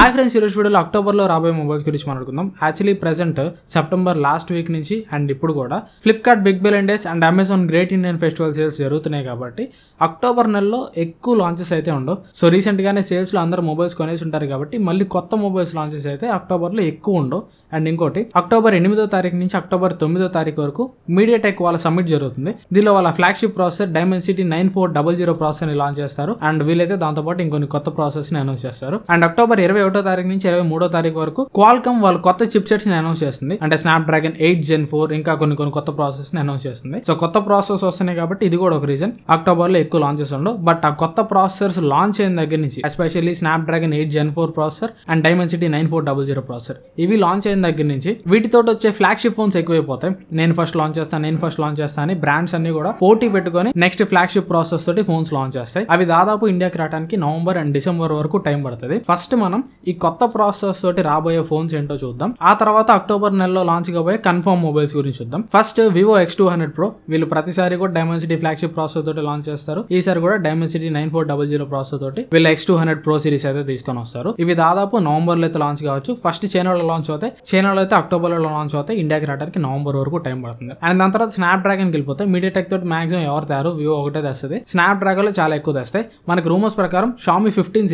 Hi friends, ఈరోజు వీడియోలో అక్టోబర్లో రాబోయే మొబైల్స్ గురించి మాట్లాడుకుందాం. Actually present September last week నుంచి అండ్ ఇప్పుడు కూడా Flipkart big billion days and Amazon great Indian festival sales జరుగుతున్నాయి కాబట్టి అక్టోబర్ నెలలో ఎక్కువ లాంచెస్ అయితే ఉండవు. సో రీసెంట్గానే సేల్స్లో అందరూ మొబైల్స్ కొనేసి ఉంటారు కాబట్టి మళ్ళీ కొత్త మొబైల్స్ లాంచెస్ అయితే అక్టోబర్లో ఎక్కువ ఉండవు. అండ్ ఇంకోటి, అక్టోబర్ 8వ తారీఖు నుంచి అక్టోబర్ 9వ తారీఖు వరకు మీడియాటెక్ వాళ్ళ సమ్మిట్ జరుగుతుంది. దీనిలో వాళ్ళ ఫ్లాగ్షిప్ ప్రాసెసర్ డైమెన్సిటీ 9400 ప్రాసెసర్ ని లాంచ్ చేస్తారు. అండ్ వీళ్ళైతే దాంతోపాటు ఇంకొన్ని కొత్త ప్రాసెస్ ని అనౌన్స్ చేస్తారు. అండ్ అక్టోబర్ 21వ తారీఖు నుంచి 23వ తారీఖు వరకు క్వాల్కమ్ వాళ్ళ కొత్త చిప్ సెట్స్ ని అనౌన్స్ చేస్తుంది. అంటే స్నాప్డ్రాగన్ 8 Gen 4 ఇంకా కొన్ని కొత్త ప్రాసెస్ ని అనౌన్స్ చేస్తుంది. సో కొత్త ప్రాసెస్ వస్తున్నాయి కాబట్టి ఇది కూడా ఒక రీజన్ అక్టోబర్ లో ఎక్కువ లాంచెస్ ఉండవు. బట్ ఆ కొత్త ప్రాసెసర్స్ లాంచ్ అయిన దగ్గర నుంచి especially Snapdragon 8 Gen 4 processor and Dimensity 9400 processor ఇవి లాంచ్ అయిన దగ్గర నుంచి వీటితో వచ్చే ఫ్లాగ్షిప్ ఫోన్స్ ఎక్కువైపోతాయి. నేను ఫస్ట్ లాంచ్ చేస్తాను అని బ్రాండ్స్ అన్ని కూడా పోటీ పెట్టుకొని నెక్స్ట్ ఫ్లాగ్షిప్ ప్రాసెస్ తోటి ఫోన్స్ లాంచ్ చేస్తాయి. అవి దాదాపు ఇండియాకి రావడానికి నవంబర్ అండ్ డిసెంబర్ వరకు టైం పడుతుంది. ఫస్ట్ మనం ఈ కొత్త ప్రాసెస్ తోటి రాబోయే ఫోన్స్ ఏంటో చూద్దాం. ఆ తర్వాత అక్టోబర్ నెలలో లాంచ్ కాబోయే కన్ఫర్మ్ మొబైల్స్ గురించి చూద్దాం. First Vivo X200 Pro. వీళ్ళు ప్రతిసారి కూడా డైమెన్సిటీ ఫ్లాగ్షిప్ ప్రాసెసర్ తోటి లాంచ్ చేస్తారు. ఈసారి కూడా డైమెన్సిటీ 9400 ప్రాసెసర్ తోటి వీళ్ళు X200 Pro సిరీస్ అయితే తీసుకొని వస్తారు. ఇవి దాదాపు నవంబర్ లో అయితే లాంచ్ కావచ్చు. ఫస్ట్ చైనాలో లాంచ్ అవుతాయి. చైనాలో అయితే అక్టోబర్ లో లాంచ్ అవుతాయి. ఇండియాకి రావడానికి నవంబర్ వరకు టైం పడుతుంది. అండ్ దాని తర్వాత స్నాప్డ్రాగన్ కి వెళ్ళిపోతాయి. మీడియాటెక్ తోటి మాక్సిమం ఎవరు తయారు వివో ఒకటే తెస్తుంది. స్నాప్డ్రాగన్ లో చాలా ఎక్కువ తెస్తాయి. మనకి రూమర్స్ ప్రకారం Xiaomi 15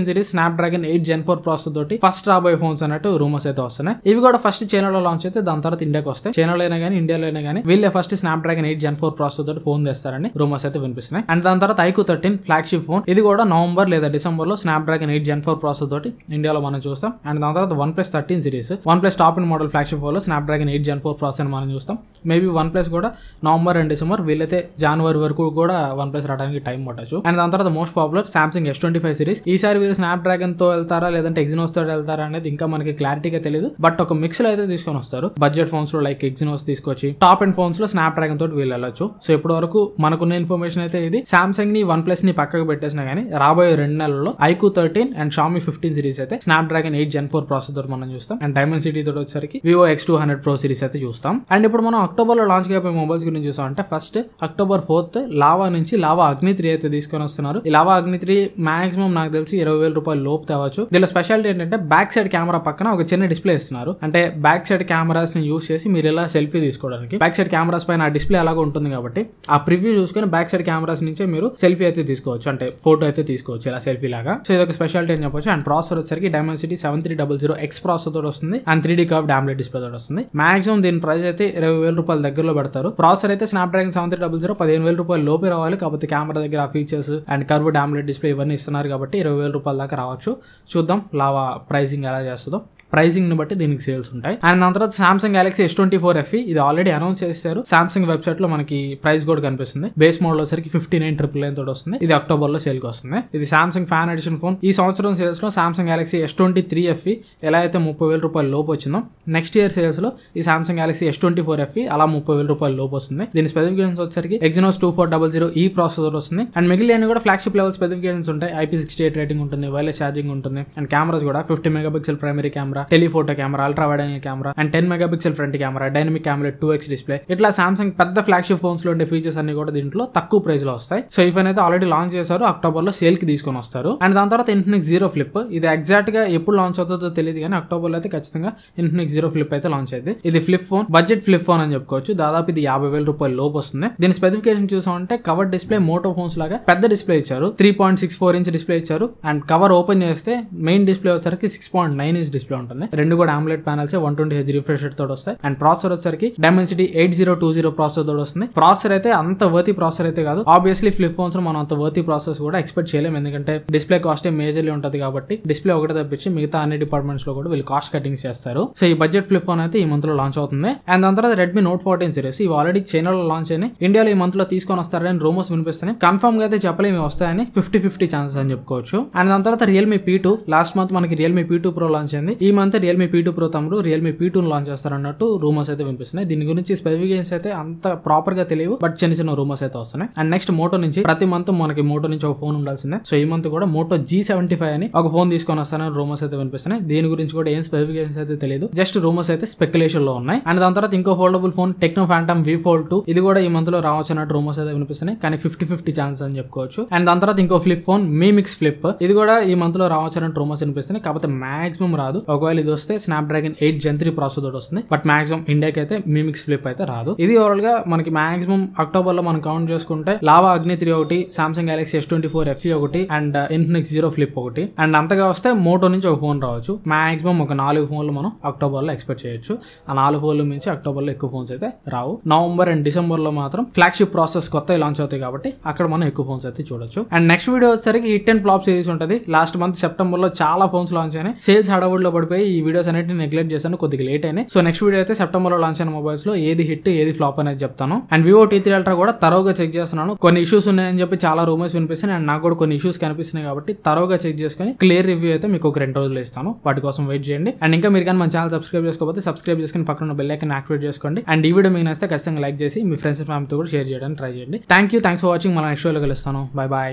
series Snapdragon 8 Gen 4 processor తోటి ఫస్ట్ రాబోయే ఫోన్స్ అన్నట్టు రూమర్స్ అయితే వస్తున్నాయి. ఇవి కూడా ఫస్ట్ చైనాలో లాంచ్ అయితే దాని తర్వాత ఇండియాకి వస్తాయి. చైనాలో అయినా కానీ ఇండియాలో అయినా కానీ వీళ్ళే ఫస్ట్ స్నాప్డ్రాగన్ 8 Gen 4 ప్రాసెసర్ తోటి ఫోన్ తెస్తారని రూమర్స్ అయితే వినిపిస్తున్నాయి. అండ్ దాని తర్వాత iQOO 13 ఫ్లాగ్షిప్ ఫోన్. ఇది కూడా నవంబర్ లేదా డిసెంబర్ లో స్నాప్డ్రాగన్ 8 Gen 4 ప్రాసెసర్ తోటి ఇండియాలో మనం చూస్తాం. అండ్ దాని తర్వాత OnePlus 13 series OnePlus top and model flagship phone లో స్నాప్డ్రాగన్ 8 Gen 4 ప్రాసెసర్ మనం చూస్తాం. మేబీ OnePlus కూడా నవంబర్ అండ్ డిసెంబర్, వీళ్ళైతే జనవరి వరకు కూడా OnePlus రావడానికి టైం పట్టచ్చు. అండ్ దాని తర్వాత most popular Samsung S25 series. ఈసారి వీళ్ళు స్నాప్డ్రాగన్ తో వెళ్తారా లేదంటే Exynos తో వెళ్తారా అనేది ఇంకా మనకి క్లారిటీగా తెలియదు. బట్ ఒక మిక్స్ లో అయితే తీసుకొని వస్తారు. బడ్జెట్ ఫోన్స్ లో లైక్ Exynos తీసుకొచ్చి టాప్ అండ్ ఫోన్స్ లో స్నాప్డ్రాగన్ తోటి వీళ్ళు వెళ్ళొచ్చు. సో ఇప్పటి వరకు మనకున్న ఇన్ఫర్మేషన్ అయితే ఇది. Samsung ని OnePlus ని పక్కకు పెట్టేసినా కానీ రాబోయే 2 నెలల్లో iQOO 13 అండ్ Xiaomi 15 సిరీస్ అయితే స్నాప్డ్రాగన్ 8 Gen 4 ప్రాసెసర్ తోటి మనం చూస్తాం. అండ్ డైమెన్సిటీ తోటి వచ్చేసరికి వివో X200 Pro సిరీస్ అయితే చూస్తాం. అండ్ ఇప్పుడు మనం అక్టోబర్ లో లాంచ్ అయిపోయే మొబైల్స్ గురించి చూసాం. అంటే ఫస్ట్ అక్టోబర్ 4th లావా నుంచి లావా అగ్ని 3 అయితే తీసుకొని వస్తున్నారు. ఈ లావా అగ్ని 3 మాక్సిమం నాకు తెలిసి 20,000 రూపాయలు లోపు తేవచ్చు. దీనిలో స్పెషాలిటీ ఏంటంటే బ్యాక్ సైడ్ కెమెరా పక్కన ఒక చిన్న డిస్ప్లే ఇస్తున్నారు. అంటే బ్యాక్ సైడ్ కెమెరాస్ ని యూస్ చేసి మీరు ఇలా సెల్ఫీ తీసుకోవడానికి బ్యాక్ సైడ్ కెమెరాస్ పైన ఆ డిస్ప్లే అలాగా ఉంటుంది కాబట్టి ఆ ప్రివ్యూ చూసుకొని బ్యాక్ సైడ్ కెమెరాస్ నుంచే మీరు సెల్ఫీ అయితే తీసుకోవచ్చు. అంటే ఫోటో అయితే తీసుకోవచ్చు ఇలా సెల్ఫీ లాగా. సో ఇది ఒక స్పెషాలిటీ అని చెప్పొచ్చు. అండ్ ప్రాసెసర్ వచ్చేసరికి డైమెన్సిటీ 7300X ప్రాసెసర్ తోటి వస్తుంది. And 3D curved AMOLED display తోటి వస్తుంది. మాక్సిమం దీని ప్రైస్ అయితే 20,000 రూపాయల దగ్గరలో పెడతారు. ప్రాసెసర్ అయితే స్నాప్డ్రాగన్ 7300 15,000 రూపాయలు లోపే రావాలి. కాకపోతే కెమెరా దగ్గర ఆ features and curved AMOLED display ఇవన్నీ ఇస్తున్నారు కాబట్టి 20,000 రూపాయల దాకా రావచ్చు. చూద్దాం లావా ప్రైసింగ్ ఎలా చేస్తుందో. ప్రైసింగ్ ని బట్టి దీనికి సేల్స్ ఉంటాయి. అండ్ దాని తర్వాత Samsung Galaxy S24 FE ఇది ఆల్రెడీ అనౌన్స్ చేశారు. Samsung వెబ్సైట్ లో మనకి ప్రైస్ కూడా కనిపిస్తుంది. బేస్ మోడల్ వచ్చరికి 59,999 తోటి వస్తుంది. ఇది అక్టోబర్ లో సేల్ కి వస్తుంది. ఇది Samsung ఫ్యాన్ ఎడిషన్ ఫోన్. ఈ సంవత్సరం సేల్స్ లో Samsung Galaxy S23 FE ఎలా అయితే 30,000 రూపాయలు లోపు వచ్చిందో నెక్స్ట్ ఇయర్ సేల్స్ లో ఈ Samsung Galaxy S24 FE అలా 30,000 రూపాయలు లోపు వస్తుంది. దీని స్పెసిఫికేషన్స్ వచ్చరికి Exynos 2400E ప్రాసెసర్ వస్తుంది. అండ్ మిగిలిన కూడా ఫ్లాగ్షిప్ లెవెల్ స్పెసిఫికేషన్స్ ఉంటాయి. IP68 రేటింగ్ ఉంటుంది, వైర్లెస్ ఛార్జింగ్ ఉంటుంది. అండ్ కెమెరాస్ కూడా 50 megapixel primary camera, telephoto camera, ultra wide angle camera and 10 megapixel front camera, dynamic AMOLED 2X display. ఇట్లా Samsung పెద్ద flagship phones లో ఉండే ఫీచర్స్ అన్ని కూడా దీంట్లో తక్కువ ప్రైస్ లో వస్తాయి. సో ఈ ఫోన్ అయితే ఆల్రెడీ లాంచ్ చేశారు. అక్టోబర్ లో సేల్ కి తీసుకొని వస్తారు. అండ్ దాని తర్వాత Infinix Zero Flip. ఇది ఎగ్జాక్ట్ గా ఎప్పుడు లాంచ్ అవుతుందో తెలియదు కానీ అక్టోబర్ లో అయితే ఖచ్చితంగా Infinix Zero Flip అయితే లాంచ్ అయింది. ఇది flip phone, budget flip phone అని చెప్పుకోవచ్చు. దాదాపు ఇది 50,000 రూపాయలు లోపు వస్తుంది. దీని స్పెసిఫికేషన్ చూసామంటే కవర్ డిస్ప్లే మోటో ఫోన్స్ లాగా పెద్ద డిస్ప్లే ఇచ్చారు. 3.64 ఇంచ్ డిస్ప్లే ఇచ్చారు. అండ్ కవర్ ఓపెన్ చేస్తే మెయిన్ డిస్ప్లే వచ్చరికి 6.9 ఇంచ్ డిస్ప్లే ఉంటుంది. రెండు కూడా AMOLED panels 120Hz refresh rate తోటి వస్తాయి. అండ్ ప్రాసెసర్ వచ్చరికి డైమెన్సిటీ 8020 ప్రాసెసర్ తోటి వస్తుంది. ప్రాసెసర్ అయితే అంత వర్తి ప్రాసెసర్ అయితే కాదు. ఆబ్వియస్లీ ఫ్లిప్ ఫోన్స్ లో మనం అంత వర్తి ప్రాసెస్ కూడా ఎక్స్పెక్ట్ చేయలేము. ఎందుకంటే డిస్ప్లే కాస్ట్ మేజర్లీ ఉంటుంది కాబట్టి డిస్ప్లే ఒకటే తప్పించి మిగతా అన్ని డిపార్ట్మెంట్స్ లో కూడా వీళ్ళు కాస్ట్ కటింగ్స్ చేస్తారు. సో ఈ బడ్జెట్ ఫ్లిప్ ఫోన్ అయితే ఈ మంత్ లో లాంచ్ అవుతుంది. అండ్ దాని తర్వాత Redmi Note 14 సిరీస్ ఇవి ఆల్రెడీ చైనాలో లాంచ్ అయినాయి. ఇండియాలో ఈ మంత్ లో తీసుకొని వస్తారని రూమర్స్ వినిపిస్తున్నాయి. కన్ఫర్మ్ గా అయితే చెప్పలేము వస్తాయని 50-50 ఛాన్సెస్ అని చెప్పుకోవచ్చు. అండ్ దాని తర్వాత Realme P2 లాస్ట్ మంత్ మనకి Realme P2 Pro లాంచ్ అయింది. ఈ మంత్ రియల్మీ P2 Pro తమ్ముడు రియల్మీ P2 లాంచ్ చేస్తారన్నట్టు రూమర్స్ అయితే వినిపిస్తున్నాయి. దీని గురించి స్పెసిఫికేషన్స్ అయితే అంత ప్రాపర్ గా తెలియవు, బట్ చిన్న చిన్న రూమర్స్ అయితే వస్తున్నాయి. అండ్ నెక్స్ట్ మోటో నుంచి ప్రతి మంత్ మనకి మోటో నుంచి ఒక ఫోన్ ఉండాల్సిందే. సో ఈ మంత్ కూడా మోటో G75 అని ఒక ఫోన్ తీసుకొని వస్తారని రూమర్స్ అయితే వినిపిస్తున్నాయి. దీని గురించి కూడా ఏం స్పెసిఫికేషన్స్ అయితే తెలియదు, జస్ట్ రూమర్స్ అయితే స్పెక్యులేషన్ లో ఉన్నాయి. అండ్ దాని తర్వాత ఇంకో foldable phone techno phantom V Fold 2 ఇది కూడా ఈ మంత్ లో రావచ్చు అన్నట్టు రూమర్స్ అయితే వినిపిస్తున్నాయి, కానీ 50-50 ఛాన్స్ అని చెప్పుకోవచ్చు. అండ్ దాని తర్వాత ఇంకో flip phone Mi Mix Flip ఇది కూడా ఈ మంత్ లో రావచ్చు అన్నట్టు రూమర్స్ వినిపిస్తున్నాయి. కాకపోతే మాక్సిమం రాదు. ఒకవేళ ఇది వస్తే Snapdragon 8 Gen 3 ప్రాసెసర్ తోటి వస్తుంది, బట్ మాక్సిమం ఇండియాకి అయితే Mi Mix Flip అయితే రాదు. ఇది ఓవరాల్ గా మనకి మాక్సిమం అక్టోబర్ లో మనం కౌంట్ చేసుకుంటే లావా అగ్ని 3 ఒకటి, Samsung Galaxy S24 FE ఒకటి, అండ్ Infinix Zero Flip ఒకటి, అండ్ అంతగా వస్తే మోటో నుంచి ఒక ఫోన్ రావచ్చు. మాక్సిమం ఒక 4 ఫోన్లు మనం అక్టోబర్ లో ఎక్స్పెక్ట్ చేయొచ్చు. ఆ 4 ఫోన్ల నుంచి అక్టోబర్ లో ఎక్కువ ఫోన్స్ అయితే రావు. నవంబర్ అండ్ డిసెంబర్ లో మాత్రం ఫ్లాగ్షిప్ ప్రాసెస్ కొత్త లాంచ్ అవుతాయి కాబట్టి అక్కడ మనం ఎక్కువ ఫోన్స్ అయితే చూడొచ్చు. అండ్ నెక్స్ట్ వీడియో వచ్చేసరికి హిట్ అండ్ ఫ్లాప్ సిరీస్ ఉంటుంది. లాస్ట్ మంత్ సెప్టెంబర్ లో చాలా ఫోన్స్ లాంచ్ అయినాయి. సేల్స్ హడావుడిలో పడిపోయి ఈ వీడియోస్ అనేటిని నెగ్లెక్ట్ చేశాను, కొద్దిగా లేట్ అయినాయి. సో నెక్స్ట్ వీడియో అయితే సెప్టెంబర్ లో లాంచ్ అయిన మొబైల్స్ లో ఏది హిట్ ఏది ఫ్లాప్ అనేది చెప్తాను. అండ్ Vivo T3 Ultra కూడా తరోగా చెక్ చేస్తున్నాను. కొన్ని ఇష్యూస్ ఉన్నాయని చెప్పి చాలా రూమర్స్ వినిపిస్తున్నాయి, అండ్ నాకు కూడా కొన్ని ఇష్యూస్ కనిపిస్తున్నాయి కాబట్టి తరోగా చెక్ చేసుకుని క్లియర్ రివ్యూ అయితే మీకు ఒక 2 రోజులు ఇస్తాను. వాటి కోసం వెయిట్ చేయండి. అండ్ ఇంకా మీరు కానీ మన ఛానల్ సబ్స్క్రైబ్ చేసుకోకపోతే సబ్స్క్రైబ్ చేసుకుని పక్కన బెల్ ఐకాన్ యాక్టివేట్ చేసుకోండి. అండ్ ఈ వీడియో మీకు నచ్చితే ఖచ్చితంగా లైక్ చేసి మీ ఫ్రెండ్స్ ఫ్యామిలీతో కూడా షేర్ చేయడానికి ట్రై చేయండి. Thanks for watching. మన నెక్స్ట్ వీడియోలో కలుస్తాను. Bye bye.